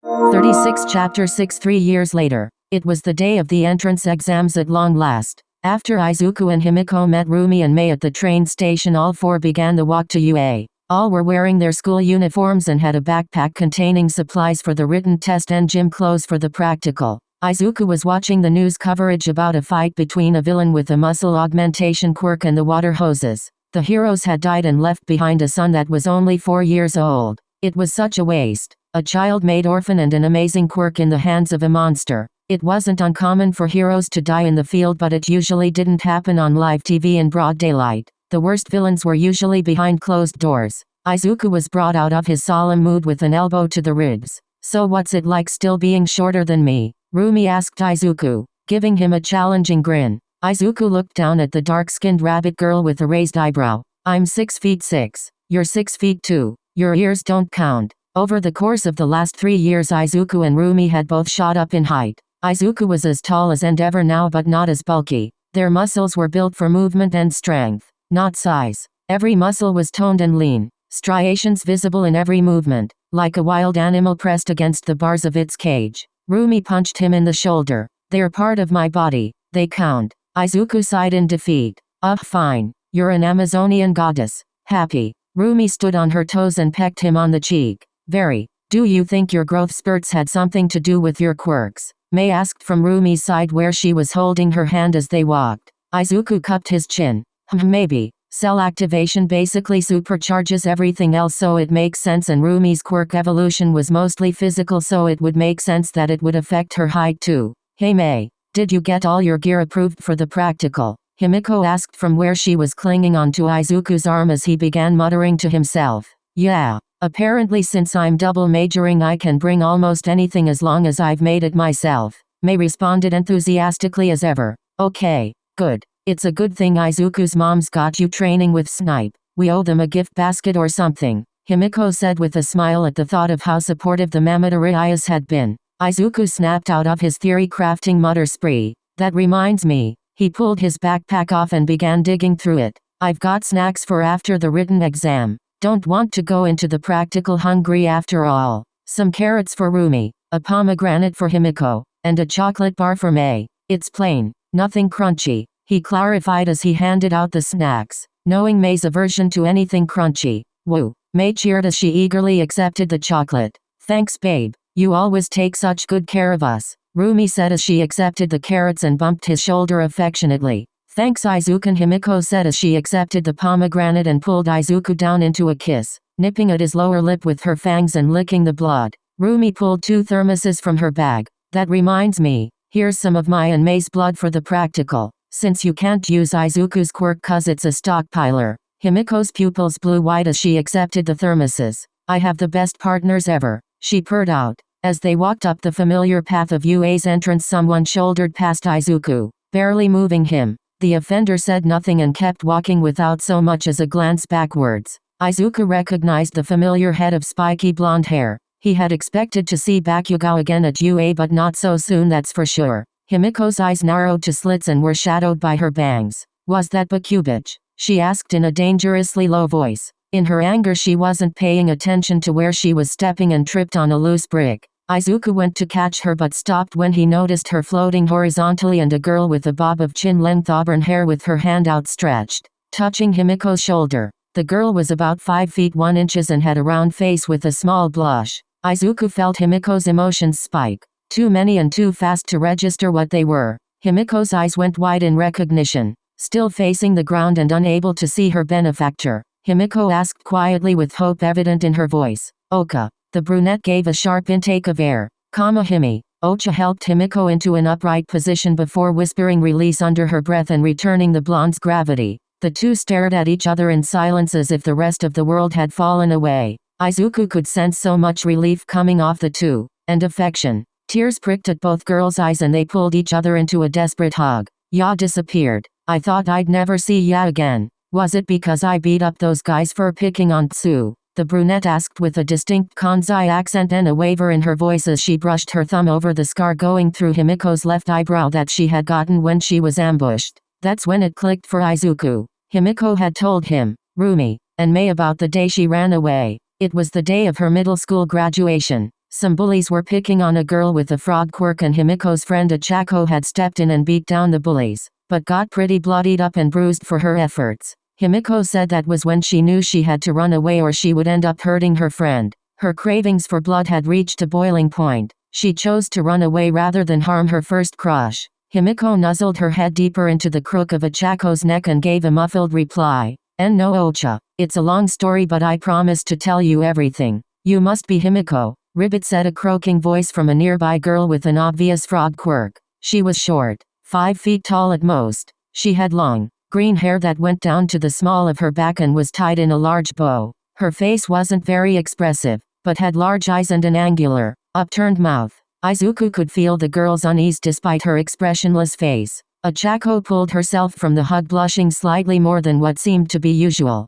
36 Chapter 6 3 years later. It was the day of the entrance exams at long last. After Izuku and Himiko met Rumi and Mei at the train station, all four began the walk to UA. All were wearing their school uniforms and had a backpack containing supplies for the written test and gym clothes for the practical. Izuku was watching the news coverage about a fight between a villain with a muscle augmentation quirk and the water hoses. The heroes had died and left behind a son that was only 4 years old. It was such a waste. A child made orphan and an amazing quirk in the hands of a monster. It wasn't uncommon for heroes to die in the field, but it usually didn't happen on live TV in broad daylight. The worst villains were usually behind closed doors. Izuku was brought out of his solemn mood with an elbow to the ribs. "So what's it like still being shorter than me?" Rumi asked Izuku, giving him a challenging grin. Izuku looked down at the dark-skinned rabbit girl with a raised eyebrow. "I'm 6 feet 6. You're 6 feet 2. Your ears don't count." Over the course of the last 3 years, Izuku and Rumi had both shot up in height. Izuku was as tall as ever now, but not as bulky. Their muscles were built for movement and strength, not size. Every muscle was toned and lean, striations visible in every movement, like a wild animal pressed against the bars of its cage. Rumi punched him in the shoulder. "They're part of my body. They count." Izuku sighed in defeat. Fine. You're an Amazonian goddess. Happy." Rumi stood on her toes and pecked him on the cheek. "Very. Do you think your growth spurts had something to do with your quirks?" Mei asked from Rumi's side, where she was holding her hand as they walked. Izuku cupped his chin. Maybe. Cell activation basically supercharges everything else, so it makes sense, and Rumi's quirk evolution was mostly physical, so it would make sense that it would affect her height too. "Hey Mei, did you get all your gear approved for the practical?" Himiko asked from where she was clinging onto Izuku's arm as he began muttering to himself. "Yeah. Apparently, since I'm double majoring, I can bring almost anything as long as I've made it myself." Mei responded enthusiastically as ever. "Okay, good. It's a good thing Izuku's mom's got you training with Snipe. We owe them a gift basket or something," Himiko said with a smile at the thought of how supportive the Mamadarias had been. Izuku snapped out of his theory crafting mutter spree. "That reminds me." He pulled his backpack off and began digging through it. "I've got snacks for after the written exam. Don't want to go into the practical hungry after all." Some carrots for Rumi, a pomegranate for Himiko, and a chocolate bar for Mei. "It's plain, nothing crunchy," he clarified as he handed out the snacks, knowing Mei's aversion to anything crunchy. "Woo." Mei cheered as she eagerly accepted the chocolate. "Thanks babe, you always take such good care of us," Rumi said as she accepted the carrots and bumped his shoulder affectionately. "Thanks Izuku," Himiko said as she accepted the pomegranate and pulled Izuku down into a kiss, nipping at his lower lip with her fangs and licking the blood. Rumi pulled 2 thermoses from her bag. "That reminds me, here's some of my and Mei's blood for the practical, since you can't use Izuku's quirk 'cause it's a stockpiler." Himiko's pupils blew wide as she accepted the thermoses. "I have the best partners ever," she purred out. As they walked up the familiar path of UA's entrance, someone shouldered past Izuku, barely moving him. The offender said nothing and kept walking without so much as a glance backwards. Izuku recognized the familiar head of spiky blonde hair. He had expected to see Bakugo again at UA, but not so soon, that's for sure. Himiko's eyes narrowed to slits and were shadowed by her bangs. "Was that Bakubich?" she asked in a dangerously low voice. In her anger, she wasn't paying attention to where she was stepping and tripped on a loose brick. Izuku went to catch her but stopped when he noticed her floating horizontally and a girl with a bob of chin-length auburn hair with her hand outstretched, touching Himiko's shoulder. The girl was about 5 feet 1 inches and had a round face with a small blush. Izuku felt Himiko's emotions spike. Too many and too fast to register what they were. Himiko's eyes went wide in recognition. Still facing the ground and unable to see her benefactor, Himiko asked quietly with hope evident in her voice. "Oka." The brunette gave a sharp intake of air. "Himi." Ocha helped Himiko into an upright position before whispering release under her breath and returning the blonde's gravity. The two stared at each other in silence as if the rest of the world had fallen away. Izuku could sense so much relief coming off the two, and affection. Tears pricked at both girls' eyes and they pulled each other into a desperate hug. "Ya disappeared. I thought I'd never see ya again. Was it because I beat up those guys for picking on Tsu?" the brunette asked with a distinct Kansai accent and a waver in her voice as she brushed her thumb over the scar going through Himiko's left eyebrow that she had gotten when she was ambushed. That's when it clicked for Izuku. Himiko had told him, Rumi, and Mei about the day she ran away. It was the day of her middle school graduation. Some bullies were picking on a girl with a frog quirk and Himiko's friend Achako had stepped in and beat down the bullies, but got pretty bloodied up and bruised for her efforts. Himiko said that was when she knew she had to run away or she would end up hurting her friend. Her cravings for blood had reached a boiling point. She chose to run away rather than harm her first crush. Himiko nuzzled her head deeper into the crook of Achako's neck and gave a muffled reply. No Ocha. It's a long story but I promise to tell you everything. You must be Himiko, Ribbit said, a croaking voice from a nearby girl with an obvious frog quirk. She was short, 5 feet tall at most. She had long, green hair that went down to the small of her back and was tied in a large bow. Her face wasn't very expressive, but had large eyes and an angular, upturned mouth. Izuku could feel the girl's unease despite her expressionless face. Achako pulled herself from the hug, blushing slightly more than what seemed to be usual.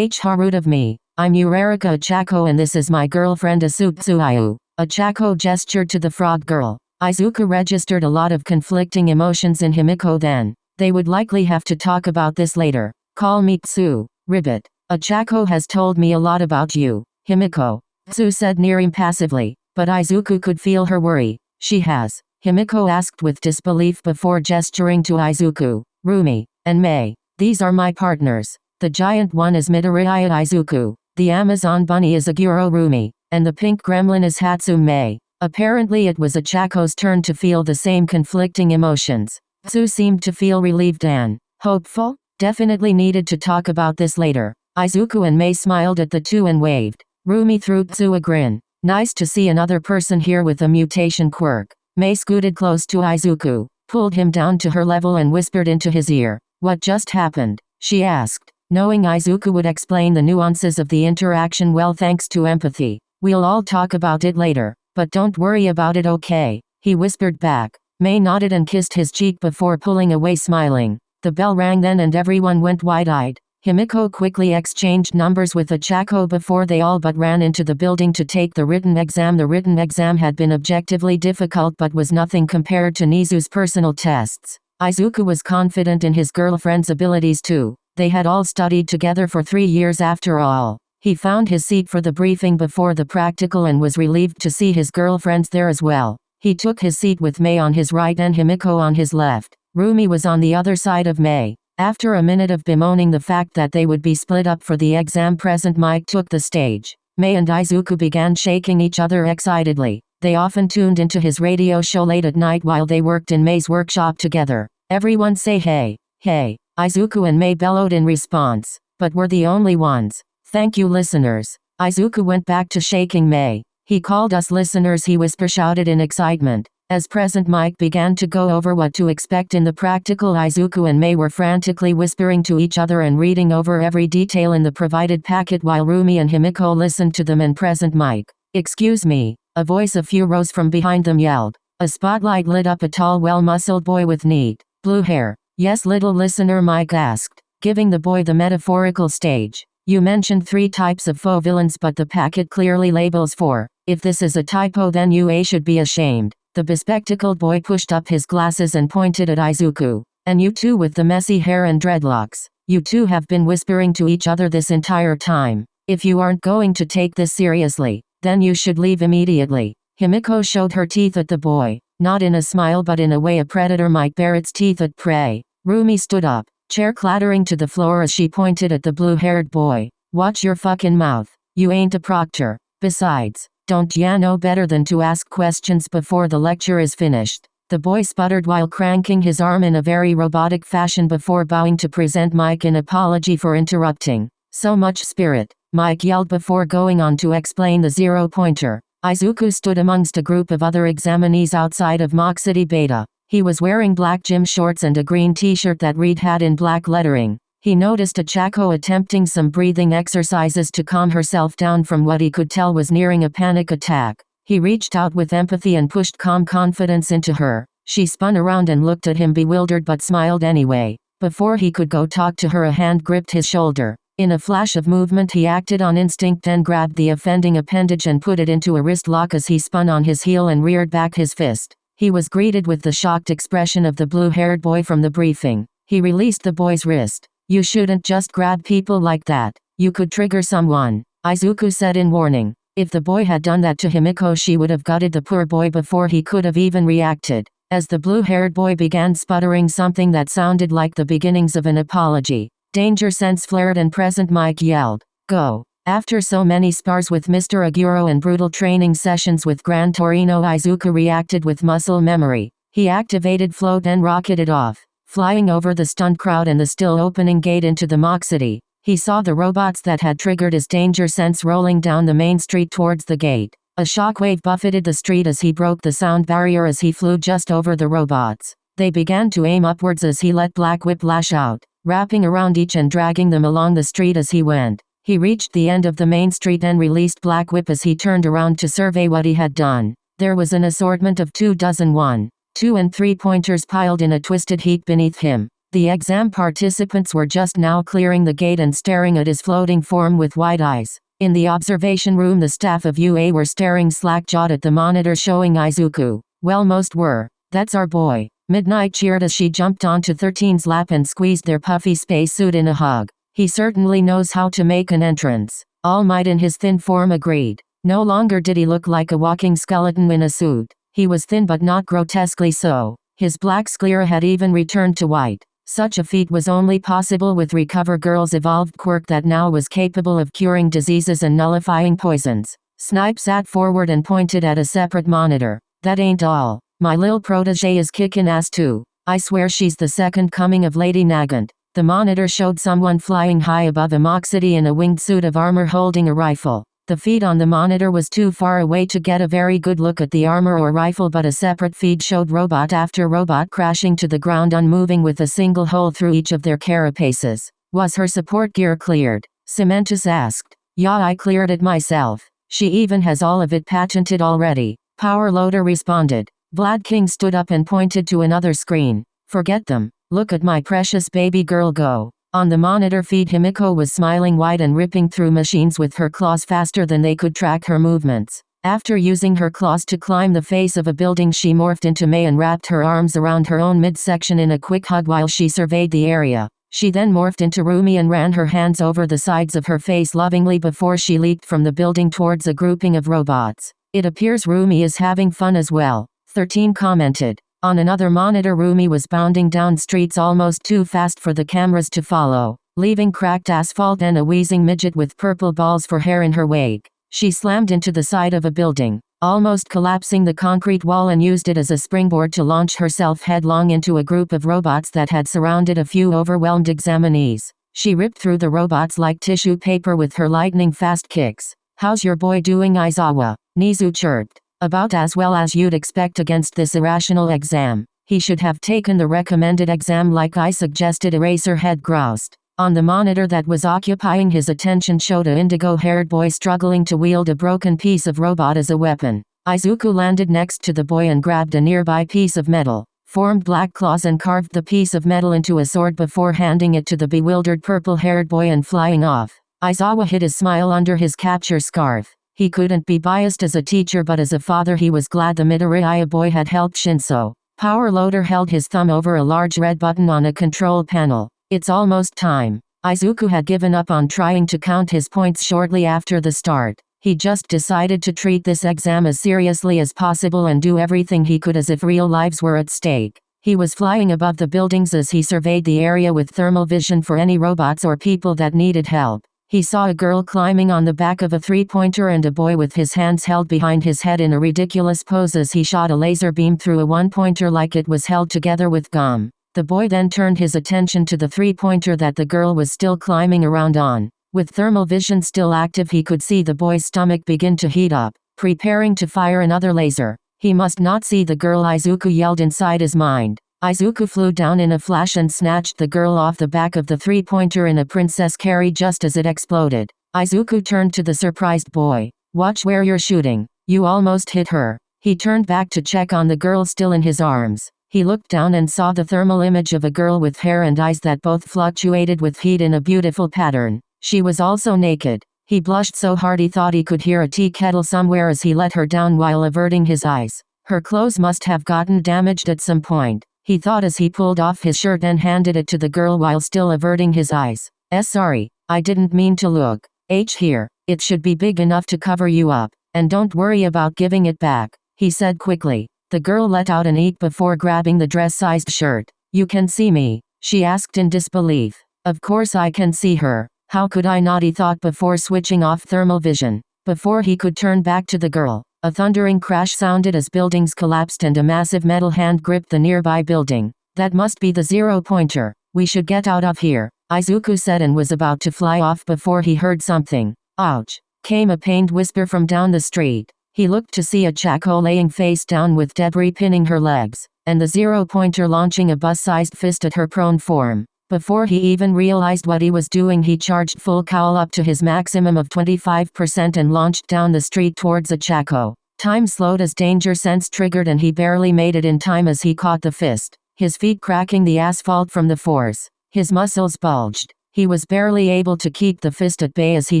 How rude of me. I'm Eureka Achako and this is my girlfriend Asutsuayu. Achako gestured to the frog girl. Izuku registered a lot of conflicting emotions in Himiko then. They would likely have to talk about this later. Call me Tsu, Ribbit. Achako has told me a lot about you, Himiko. Tsu said near impassively, but Izuku could feel her worry. She has? Himiko asked with disbelief before gesturing to Izuku. Rumi and Mei. These are my partners. The giant one is Midoriya Izuku. The Amazon bunny is Aguro Rumi, and the pink gremlin is Hatsume. Apparently it was Achako's turn to feel the same conflicting emotions. Tsu seemed to feel relieved and hopeful. Definitely needed to talk about this later. Izuku and Mei smiled at the two and waved. Rumi threw Tsu a grin. Nice to see another person here with a mutation quirk. Mei scooted close to Izuku, pulled him down to her level and whispered into his ear. What just happened? She asked, knowing Izuku would explain the nuances of the interaction well thanks to empathy. We'll all talk about it later, but don't worry about it, okay? He whispered back. Mei nodded and kissed his cheek before pulling away smiling. The bell rang then and everyone went wide-eyed. Himiko quickly exchanged numbers with Achako before they all but ran into the building to take the written exam. The written exam had been objectively difficult but was nothing compared to Nizu's personal tests. Izuku was confident in his girlfriend's abilities too. They had all studied together for 3 years after all. He found his seat for the briefing before the practical and was relieved to see his girlfriends there as well. He took his seat with Mei on his right and Himiko on his left. Rumi was on the other side of Mei. After a minute of bemoaning the fact that they would be split up for the exam, Present Mike took the stage. Mei and Izuku began shaking each other excitedly. They often tuned into his radio show late at night while they worked in Mei's workshop together. Everyone say hey, hey. Izuku and Mei bellowed in response, but were the only ones. Thank you, listeners. Izuku went back to shaking Mei. He called us listeners, he shouted in excitement. As Present Mike began to go over what to expect in the practical, Izuku and Mei were frantically whispering to each other and reading over every detail in the provided packet while Rumi and Himiko listened to them and Present Mike. Excuse me, a voice a few rows from behind them yelled. A spotlight lit up a tall, well-muscled boy with neat, blue hair. Yes, little listener, Mike asked, giving the boy the metaphorical stage. You mentioned 3 types of faux villains but the packet clearly labels 4. If this is a typo then you should be ashamed. The bespectacled boy pushed up his glasses and pointed at Izuku. And you two with the messy hair and dreadlocks. You two have been whispering to each other this entire time. If you aren't going to take this seriously, then you should leave immediately. Himiko showed her teeth at the boy. Not in a smile but in a way a predator might bare its teeth at prey. Rumi stood up, chair clattering to the floor as she pointed at the blue-haired boy. Watch your fucking mouth. You ain't a proctor. Besides, don't ya know better than to ask questions before the lecture is finished? The boy sputtered while cranking his arm in a very robotic fashion before bowing to Present Mike in apology for interrupting. So much spirit, Mike yelled before going on to explain the 0-pointer. Izuku stood amongst a group of other examinees outside of Mach City Beta. He was wearing black gym shorts and a green t-shirt that read "had" in black lettering. He noticed Achako attempting some breathing exercises to calm herself down from what he could tell was nearing a panic attack. He reached out with empathy and pushed calm confidence into her. She spun around and looked at him bewildered but smiled anyway. Before he could go talk to her, a hand gripped his shoulder. In a flash of movement he acted on instinct and grabbed the offending appendage and put it into a wrist lock as he spun on his heel and reared back his fist. He was greeted with the shocked expression of the blue-haired boy from the briefing. He released the boy's wrist. You shouldn't just grab people like that. You could trigger someone, Izuku said in warning. If the boy had done that to Himiko, she would have gutted the poor boy before he could have even reacted. As the blue-haired boy began sputtering something that sounded like the beginnings of an apology, danger sense flared and Present Mike yelled, "Go!" After so many spars with Mr. Aguro and brutal training sessions with Gran Torino, Izuku reacted with muscle memory. He activated float and rocketed off. Flying over the stunned crowd and the still opening gate into the mock city, he saw the robots that had triggered his danger sense rolling down the main street towards the gate. A shockwave buffeted the street as he broke the sound barrier as he flew just over the robots. They began to aim upwards as he let Black Whip lash out, wrapping around each and dragging them along the street as he went. He reached the end of the main street and released Black Whip as he turned around to survey what he had done. There was an assortment of 24 1, 2 and 3 pointers piled in a twisted heap beneath him. The exam participants were just now clearing the gate and staring at his floating form with wide eyes. In the observation room, the staff of UA were staring slack-jawed at the monitor showing Izuku. Well, most were. "That's our boy," Midnight cheered as she jumped onto 13's lap and squeezed their puffy spacesuit in a hug. "He certainly knows how to make an entrance," All Might in his thin form agreed. No longer did he look like a walking skeleton in a suit. He was thin but not grotesquely so. His black sclera had even returned to white. Such a feat was only possible with Recover Girl's evolved quirk that now was capable of curing diseases and nullifying poisons. Snipe sat forward and pointed at a separate monitor. "That ain't all. My lil protege is kickin' ass too. I swear she's the second coming of Lady Nagant." The monitor showed someone flying high above a mock city in a winged suit of armor holding a rifle. The feed on the monitor was too far away to get a very good look at the armor or rifle, but a separate feed showed robot after robot crashing to the ground unmoving with a single hole through each of their carapaces. "Was her support gear cleared?" Cementus asked. "Yeah, I cleared it myself. She even has all of it patented already," Power Loader responded. Vlad King stood up and pointed to another screen. "Forget them. Look at my precious baby girl go." On the monitor feed, Himiko was smiling wide and ripping through machines with her claws faster than they could track her movements. After using her claws to climb the face of a building, she morphed into Mei and wrapped her arms around her own midsection in a quick hug while she surveyed the area. She then morphed into Rumi and ran her hands over the sides of her face lovingly before she leaped from the building towards a grouping of robots. "It appears Rumi is having fun as well," 13 commented. On another monitor, Rumi was bounding down streets almost too fast for the cameras to follow, leaving cracked asphalt and a wheezing midget with purple balls for hair in her wake. She slammed into the side of a building, almost collapsing the concrete wall, and used it as a springboard to launch herself headlong into a group of robots that had surrounded a few overwhelmed examinees. She ripped through the robots like tissue paper with her lightning-fast kicks. "How's your boy doing, Aizawa?" Nizu chirped. "About as well as you'd expect against this irrational exam. He should have taken the recommended exam like I suggested," Eraserhead groused. On the monitor that was occupying his attention showed a indigo-haired boy struggling to wield a broken piece of robot as a weapon. Izuku landed next to the boy and grabbed a nearby piece of metal, formed black claws and carved the piece of metal into a sword before handing it to the bewildered purple-haired boy and flying off. Aizawa hid his smile under his capture scarf. He couldn't be biased as a teacher, but as a father he was glad the Midoriya boy had helped Shinso. Power Loader held his thumb over a large red button on a control panel. "It's almost time." Izuku had given up on trying to count his points shortly after the start. He just decided to treat this exam as seriously as possible and do everything he could as if real lives were at stake. He was flying above the buildings as he surveyed the area with thermal vision for any robots or people that needed help. He saw a girl climbing on the back of a three-pointer and a boy with his hands held behind his head in a ridiculous pose as he shot a laser beam through a one-pointer like it was held together with gum. The boy then turned his attention to the three-pointer that the girl was still climbing around on. With thermal vision still active, he could see the boy's stomach begin to heat up, preparing to fire another laser. He must not see the girl, Izuku yelled inside his mind. Izuku flew down in a flash and snatched the girl off the back of the three-pointer in a princess carry just as it exploded. Izuku turned to the surprised boy. "Watch where you're shooting. You almost hit her." He turned back to check on the girl still in his arms. He looked down and saw the thermal image of a girl with hair and eyes that both fluctuated with heat in a beautiful pattern. She was also naked. He blushed so hard he thought he could hear a tea kettle somewhere as he let her down while averting his eyes. Her clothes must have gotten damaged at some point, he thought as he pulled off his shirt and handed it to the girl while still averting his eyes. Sorry, I didn't mean to look. Here." It should be big enough to cover you up, and don't worry about giving it back, he said quickly. The girl let out an eek before grabbing the dress-sized shirt. You can see me? She asked in disbelief. Of course I can see her. How could I not, he thought before switching off thermal vision. Before he could turn back to the girl, a thundering crash sounded as buildings collapsed and a massive metal hand gripped the nearby building. That must be the zero-pointer. We should get out of here, Izuku said and was about to fly off before he heard something. Ouch! Came a pained whisper from down the street. He looked to see a Chako laying face down with debris pinning her legs, and the zero-pointer launching a bus-sized fist at her prone form. Before he even realized what he was doing, he charged full cowl up to his maximum of 25% and launched down the street towards a Chako. Time slowed as danger sense triggered and he barely made it in time as he caught the fist, his feet cracking the asphalt from the force. His muscles bulged. He was barely able to keep the fist at bay as he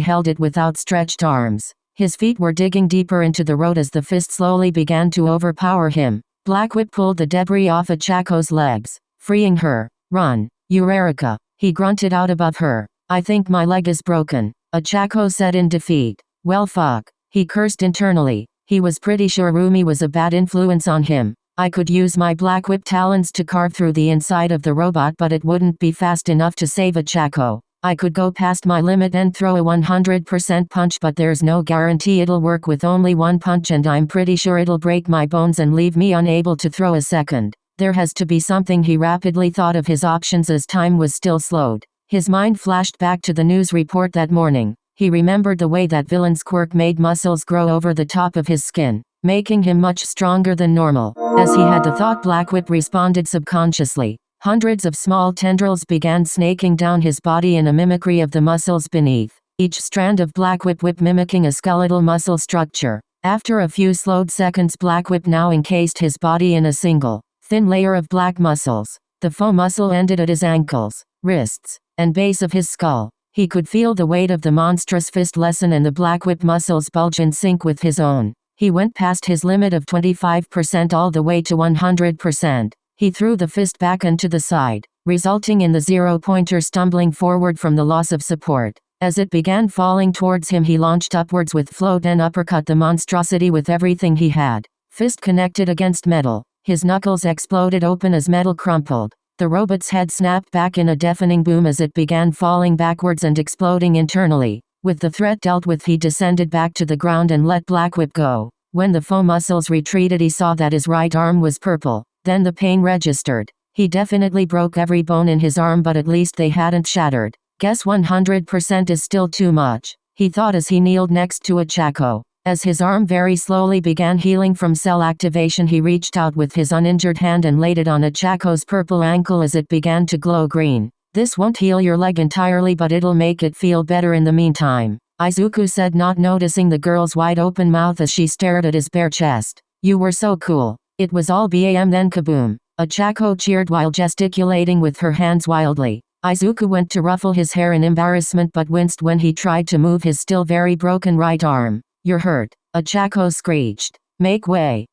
held it with outstretched arms. His feet were digging deeper into the road as the fist slowly began to overpower him. Black Whip pulled the debris off a Chako's legs, freeing her. Run, Eureka, he grunted out above her. I think my leg is broken, a Chako said in defeat. Well fuck, he cursed internally. He was pretty sure Rumi was a bad influence on him. I could use my Black Whip talons to carve through the inside of the robot, but it wouldn't be fast enough to save a Chako. I could go past my limit and throw a 100% punch, but there's no guarantee it'll work with only one punch, and I'm pretty sure it'll break my bones and leave me unable to throw a second. There has to be something. He rapidly thought of his options as time was still slowed. His mind flashed back to the news report that morning. He remembered the way that villain's quirk made muscles grow over the top of his skin, making him much stronger than normal. As he had the thought, Black Whip responded subconsciously. Hundreds of small tendrils began snaking down his body in a mimicry of the muscles beneath, each strand of Black Whip mimicking a skeletal muscle structure. After a few slowed seconds, Black Whip now encased his body in a single, thin layer of black muscles. The foam muscle ended at his ankles, wrists, and base of his skull. He could feel the weight of the monstrous fist lessen and the Black Whip muscles bulge in sync with his own. He went past his limit of 25% all the way to 100%. He threw the fist back and to the side, resulting in the zero-pointer stumbling forward from the loss of support. As it began falling towards him, he launched upwards with float and uppercut the monstrosity with everything he had. Fist connected against metal. His knuckles exploded open as metal crumpled. The robot's head snapped back in a deafening boom as it began falling backwards and exploding internally. With the threat dealt with, he descended back to the ground and let Black Whip go. When the foam muscles retreated, he saw that his right arm was purple. Then the pain registered. He definitely broke every bone in his arm, but at least they hadn't shattered. Guess 100% is still too much, he thought as he kneeled next to a Chako. As his arm very slowly began healing from cell activation, he reached out with his uninjured hand and laid it on a Chako's purple ankle as it began to glow green. This won't heal your leg entirely, but it'll make it feel better in the meantime, Izuku said, not noticing the girl's wide open mouth as she stared at his bare chest. You were so cool. It was all BAM. Then kaboom. A Chako cheered while gesticulating with her hands wildly. Izuku went to ruffle his hair in embarrassment but winced when he tried to move his still very broken right arm. You're hurt, a Chako screeched. Make way,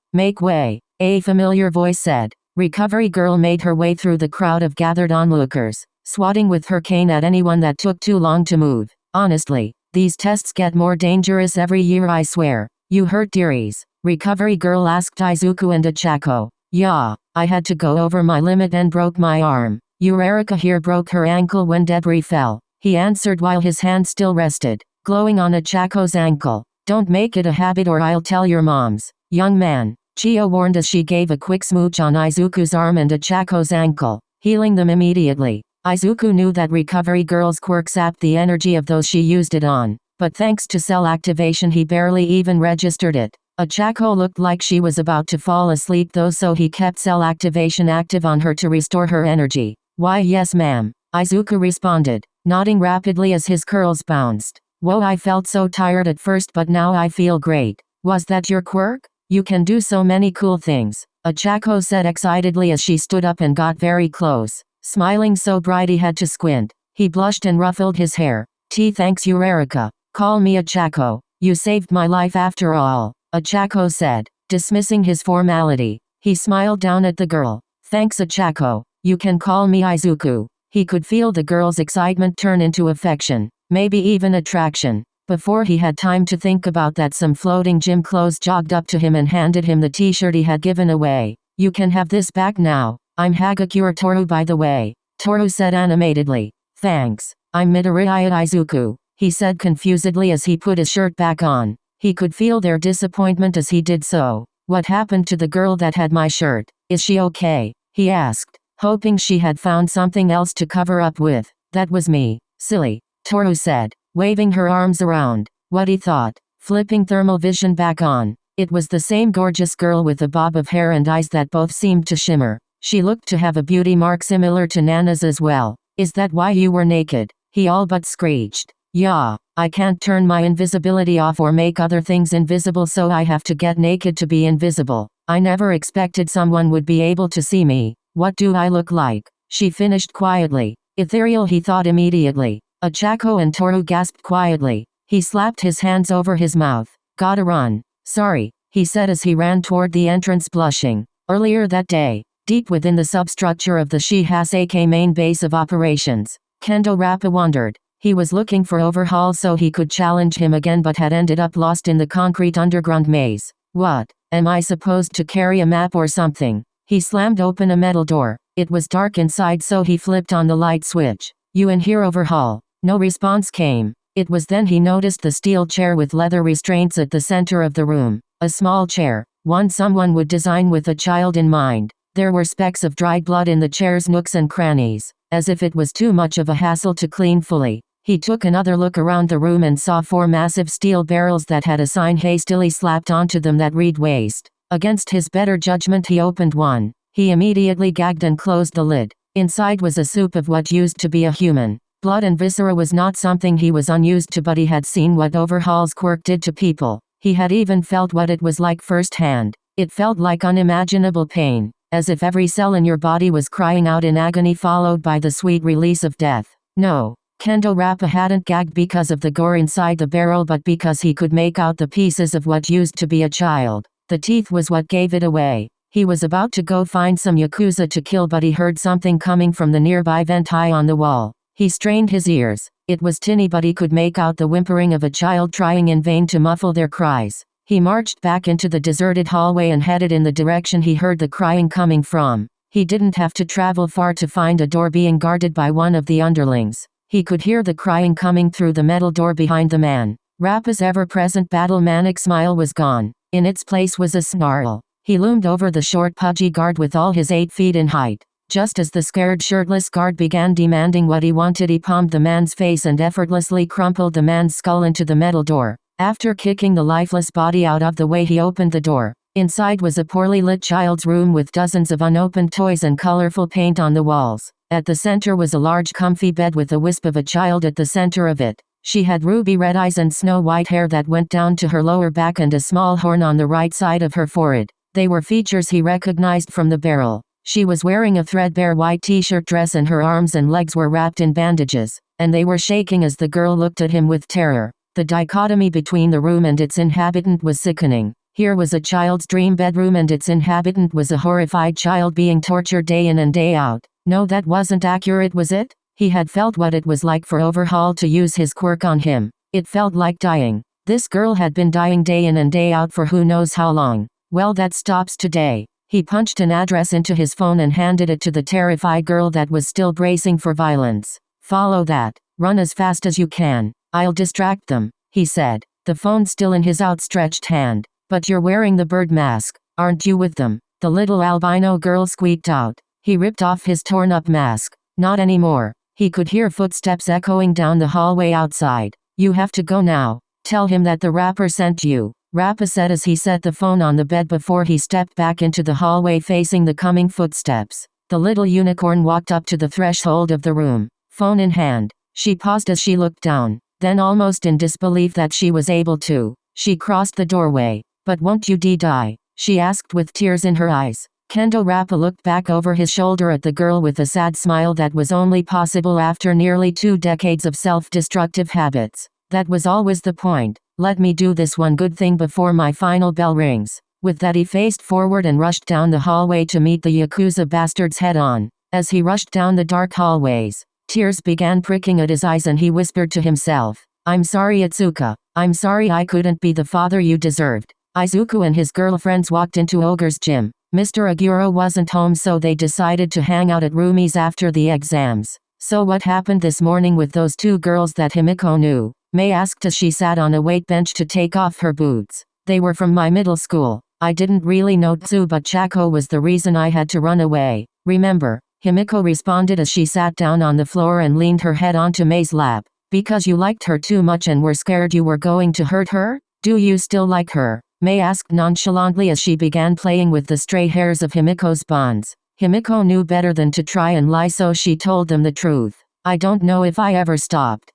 a familiar voice said. Recovery Girl made her way through the crowd of gathered onlookers, swatting with her cane at anyone that took too long to move. Honestly, these tests get more dangerous every year, I swear. You hurt, dearies? Recovery Girl asked Izuku and a Chako. Yeah, I had to go over my limit and broke my arm. Eureka here broke her ankle when debris fell, he answered while his hand still rested, glowing on a Chako's ankle. Don't make it a habit or I'll tell your moms. Young man, Chio warned as she gave a quick smooch on Izuku's arm and a Chako's ankle, healing them immediately. Izuku knew that Recovery Girl's quirk sapped the energy of those she used it on, but thanks to cell activation he barely even registered it. A Chako looked like she was about to fall asleep though, so he kept cell activation active on her to restore her energy. Why yes ma'am, Izuku responded, nodding rapidly as his curls bounced. Whoa, I felt so tired at first but now I feel great. Was that your quirk? You can do so many cool things, a Chako said excitedly as she stood up and got very close, smiling so bright he had to squint. He blushed and ruffled his hair. Thanks Eureka. Call me a Chako. You saved my life after all, a Chako said, dismissing his formality. He smiled down at the girl. Thanks a Chako. You can call me Izuku. He could feel the girl's excitement turn into affection, maybe even attraction. Before he had time to think about that, some floating gym clothes jogged up to him and handed him the t-shirt he had given away. You can have this back now. I'm Hagakure Toru, by the way, Toru said animatedly. Thanks. I'm Midoriya Izuku, he said confusedly as he put his shirt back on. He could feel their disappointment as he did so. What happened to the girl that had my shirt? Is she okay? He asked, hoping she had found something else to cover up with. That was me. Silly, Toru said, waving her arms around. What he thought. Flipping thermal vision back on. It was the same gorgeous girl with a bob of hair and eyes that both seemed to shimmer. She looked to have a beauty mark similar to Nana's as well. Is that why you were naked? He all but screeched. Yeah, I can't turn my invisibility off or make other things invisible, so I have to get naked to be invisible. I never expected someone would be able to see me. What do I look like? She finished quietly. Ethereal, he thought immediately. Achako and Toru gasped quietly. He slapped his hands over his mouth. Gotta run. Sorry, he said as he ran toward the entrance, blushing. Earlier that day, deep within the substructure of the Shihaseki main base of operations, Kendo Rappa wandered. He was looking for Overhaul so he could challenge him again, but had ended up lost in the concrete underground maze. What? Am I supposed to carry a map or something? He slammed open a metal door. It was dark inside, so he flipped on the light switch. You in here, Overhaul? No response came. It was then he noticed the steel chair with leather restraints at the center of the room. A small chair, one someone would design with a child in mind. There were specks of dried blood in the chair's nooks and crannies, as if it was too much of a hassle to clean fully. He took another look around the room and saw 4 massive steel barrels that had a sign hastily slapped onto them that read waste. Against his better judgment, he opened one. He immediately gagged and closed the lid. Inside was a soup of what used to be a human. Blood and viscera was not something he was unused to, but he had seen what Overhaul's quirk did to people. He had even felt what it was like firsthand. It felt like unimaginable pain, as if every cell in your body was crying out in agony, followed by the sweet release of death. No, Kendo Rappa hadn't gagged because of the gore inside the barrel, but because he could make out the pieces of what used to be a child. The teeth was what gave it away. He was about to go find some Yakuza to kill, but he heard something coming from the nearby vent high on the wall. He strained his ears. It was tinny, but he could make out the whimpering of a child trying in vain to muffle their cries. He marched back into the deserted hallway and headed in the direction he heard the crying coming from. He didn't have to travel far to find a door being guarded by one of the underlings. He could hear the crying coming through the metal door behind the man. Rappa's ever-present battle-manic smile was gone. In its place was a snarl. He loomed over the short pudgy guard with all his 8 feet in height. Just as the scared shirtless guard began demanding what he wanted, he palmed the man's face and effortlessly crumpled the man's skull into the metal door. After kicking the lifeless body out of the way, he opened the door. Inside was a poorly lit child's room with dozens of unopened toys and colorful paint on the walls. At the center was a large comfy bed with a wisp of a child at the center of it. She had ruby red eyes and snow-white hair that went down to her lower back and a small horn on the right side of her forehead. They were features he recognized from the barrel. She was wearing a threadbare white t-shirt dress and her arms and legs were wrapped in bandages, and they were shaking as the girl looked at him with terror. The dichotomy between the room and its inhabitant was sickening. Here was a child's dream bedroom and its inhabitant was a horrified child being tortured day in and day out. No, that wasn't accurate, was it? He had felt what it was like for Overhaul to use his quirk on him. It felt like dying. This girl had been dying day in and day out for who knows how long. Well, that stops today. He punched an address into his phone and handed it to the terrified girl that was still bracing for violence. Follow that. Run as fast as you can. I'll distract them, he said, the phone still in his outstretched hand. But you're wearing the bird mask, aren't you with them? The little albino girl squeaked out. He ripped off his torn-up mask. Not anymore. He could hear footsteps echoing down the hallway outside. You have to go now. Tell him that the rapper sent you, Rappa said as he set the phone on the bed before he stepped back into the hallway facing the coming footsteps. The little unicorn walked up to the threshold of the room, phone in hand. She paused as she looked down, then almost in disbelief that she was able to, she crossed the doorway. But won't you die? She asked with tears in her eyes. Kendo Rappa looked back over his shoulder at the girl with a sad smile that was only possible after nearly 2 decades of self-destructive habits. That was always the point. Let me do this one good thing before my final bell rings. With that he faced forward and rushed down the hallway to meet the Yakuza bastards head on. As he rushed down the dark hallways, tears began pricking at his eyes and he whispered to himself, I'm sorry Itsuka. I'm sorry I couldn't be the father you deserved. Izuku and his girlfriends walked into Ogre's gym. Mr. Aguro wasn't home, so they decided to hang out at Rumi's after the exams. So what happened this morning with those two girls that Himiko knew? Mei asked as she sat on a weight bench to take off her boots. They were from my middle school. I didn't really know Tsu, but Chako was the reason I had to run away. Remember? Himiko responded as she sat down on the floor and leaned her head onto Mei's lap. Because you liked her too much and were scared you were going to hurt her? Do you still like her? Mei asked nonchalantly as she began playing with the stray hairs of Himiko's bonds. Himiko knew better than to try and lie, so she told them the truth. I don't know if I ever stopped.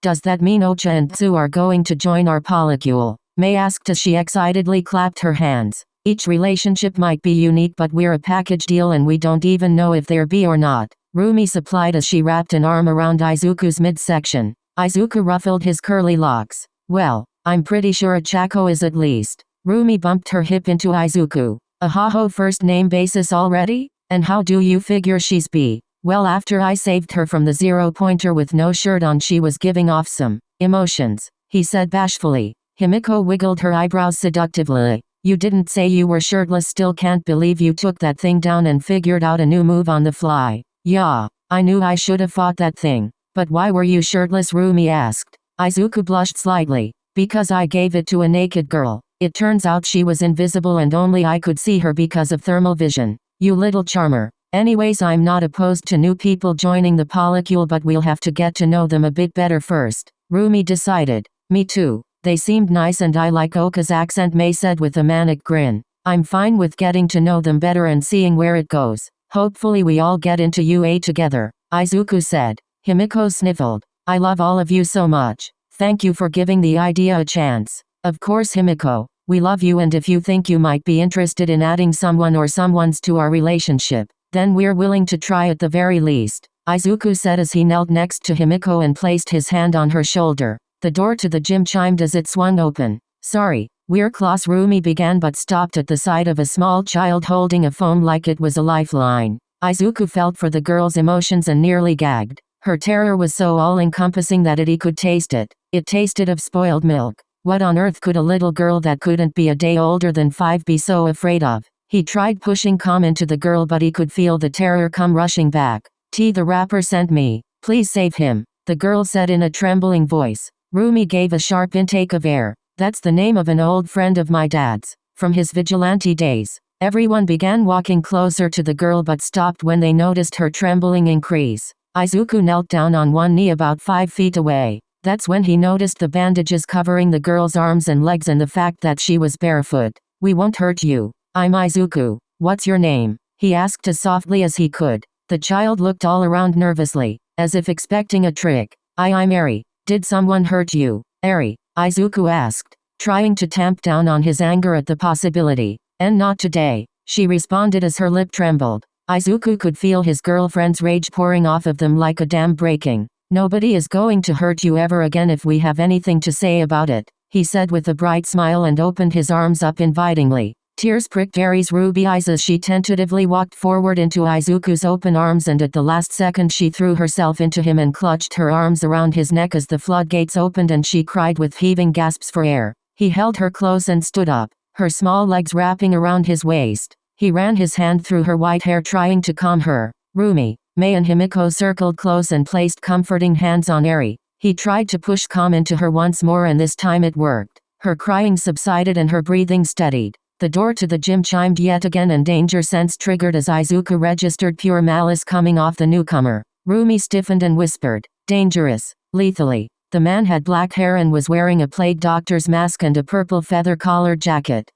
Does that mean Ocha and Tsu are going to join our polycule? Mei asked as she excitedly clapped her hands. Each relationship might be unique, but we're a package deal and we don't even know if they're bi or not. Rumi supplied as she wrapped an arm around Izuku's midsection. Izuku ruffled his curly locks. Well, I'm pretty sure Chako is at least. Rumi bumped her hip into Izuku. A haho first name basis already? And how do you figure she's bi? Well, after I saved her from the 0-pointer with no shirt on, she was giving off some emotions, he said bashfully. Himiko wiggled her eyebrows seductively. You didn't say you were shirtless. Still can't believe you took that thing down and figured out a new move on the fly. Yeah, I knew I should have fought that thing. But why were you shirtless? Rumi asked. Izuku blushed slightly. Because I gave it to a naked girl. It turns out she was invisible and only I could see her because of thermal vision. You little charmer. Anyways, I'm not opposed to new people joining the polycule, but we'll have to get to know them a bit better first. Rumi decided. Me too. They seemed nice and I like Oka's accent, Mei said with a manic grin. I'm fine with getting to know them better and seeing where it goes. Hopefully we all get into UA together, Izuku said. Himiko sniffled. I love all of you so much. Thank you for giving the idea a chance. Of course Himiko, we love you, and if you think you might be interested in adding someone or someones to our relationship, then we're willing to try at the very least, Izuku said as he knelt next to Himiko and placed his hand on her shoulder. The door to the gym chimed as it swung open. Sorry, we're close, Rumi began but stopped at the sight of a small child holding a phone like it was a lifeline. Izuku felt for the girl's emotions and nearly gagged. Her terror was so all-encompassing that he could taste it. It tasted of spoiled milk. What on earth could a little girl that couldn't be a day older than 5 be so afraid of? He tried pushing calm into the girl, but he could feel the terror come rushing back. The rapper sent me. Please save him, the girl said in a trembling voice. Rumi gave a sharp intake of air. That's the name of an old friend of my dad's, from his vigilante days. Everyone began walking closer to the girl but stopped when they noticed her trembling increase. Izuku knelt down on one knee about 5 feet away. That's when he noticed the bandages covering the girl's arms and legs and the fact that she was barefoot. We won't hurt you. I'm Izuku. What's your name? He asked as softly as he could. The child looked all around nervously, as if expecting a trick. I'm Eri. Did someone hurt you, Eri? Izuku asked, trying to tamp down on his anger at the possibility. And not today, she responded as her lip trembled. Izuku could feel his girlfriend's rage pouring off of them like a dam breaking. Nobody is going to hurt you ever again if we have anything to say about it, he said with a bright smile and opened his arms up invitingly. Tears pricked Eri's ruby eyes as she tentatively walked forward into Izuku's open arms, and at the last second she threw herself into him and clutched her arms around his neck as the floodgates opened and she cried with heaving gasps for air. He held her close and stood up, her small legs wrapping around his waist. He ran his hand through her white hair trying to calm her. Rumi, Mei and Himiko circled close and placed comforting hands on Eri. He tried to push calm into her once more, and this time it worked. Her crying subsided and her breathing steadied. The door to the gym chimed yet again and danger sense triggered as Izuku registered pure malice coming off the newcomer. Rumi stiffened and whispered, dangerous, lethally. The man had black hair and was wearing a plague doctor's mask and a purple feather-collared jacket.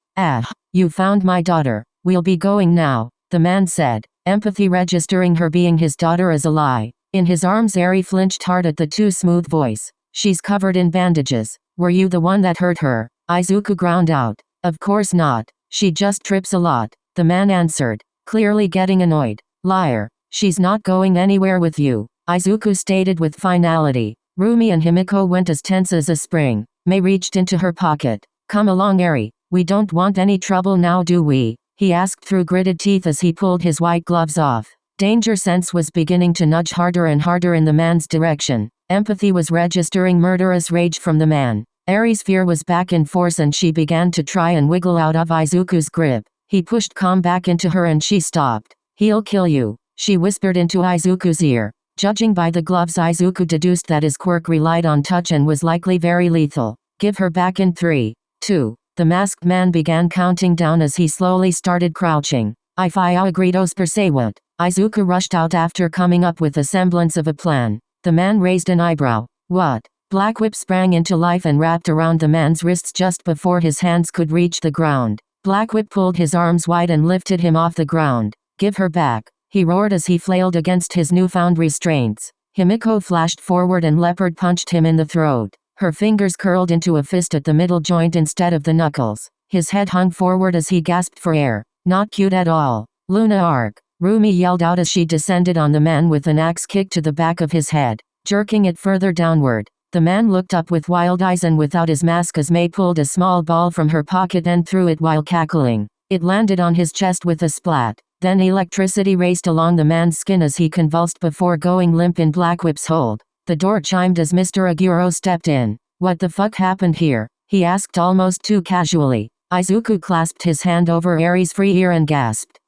You found my daughter. We'll be going now, the man said, empathy registering her being his daughter as a lie. In his arms Eri flinched hard at the too smooth voice. She's covered in bandages. Were you the one that hurt her? Izuku ground out. Of course not. She just trips a lot, the man answered, clearly getting annoyed. Liar. She's not going anywhere with you, Izuku stated with finality. Rumi and Himiko went as tense as a spring. Mei reached into her pocket. Come along Eri. We don't want any trouble now, do we? He asked through gritted teeth as he pulled his white gloves off. Danger sense was beginning to nudge harder and harder in the man's direction. Empathy was registering murderous rage from the man. Aries' fear was back in force and she began to try and wiggle out of Izuku's grip. He pushed calm back into her and she stopped. "He'll kill you," she whispered into Izuku's ear. Judging by the gloves, Izuku deduced that his quirk relied on touch and was likely very lethal. "Give her back in 3, 2. The masked man began counting down as he slowly started crouching. "I agreedos per se what?" Izuku rushed out after coming up with a semblance of a plan. The man raised an eyebrow. "What?" Black Whip sprang into life and wrapped around the man's wrists just before his hands could reach the ground. Black Whip pulled his arms wide and lifted him off the ground. "Give her back," he roared as he flailed against his newfound restraints. Himiko flashed forward and leopard punched him in the throat. Her fingers curled into a fist at the middle joint instead of the knuckles. His head hung forward as he gasped for air. "Not cute at all. Luna arc," Rumi yelled out as she descended on the man with an axe kick to the back of his head, jerking it further downward. The man looked up with wild eyes and without his mask as May pulled a small ball from her pocket and threw it while cackling. It landed on his chest with a splat. Then electricity raced along the man's skin as he convulsed before going limp in Black Whip's hold. The door chimed as Mr. Aguro stepped in. "What the fuck happened here?" he asked almost too casually. Izuku clasped his hand over Aries' free ear and gasped.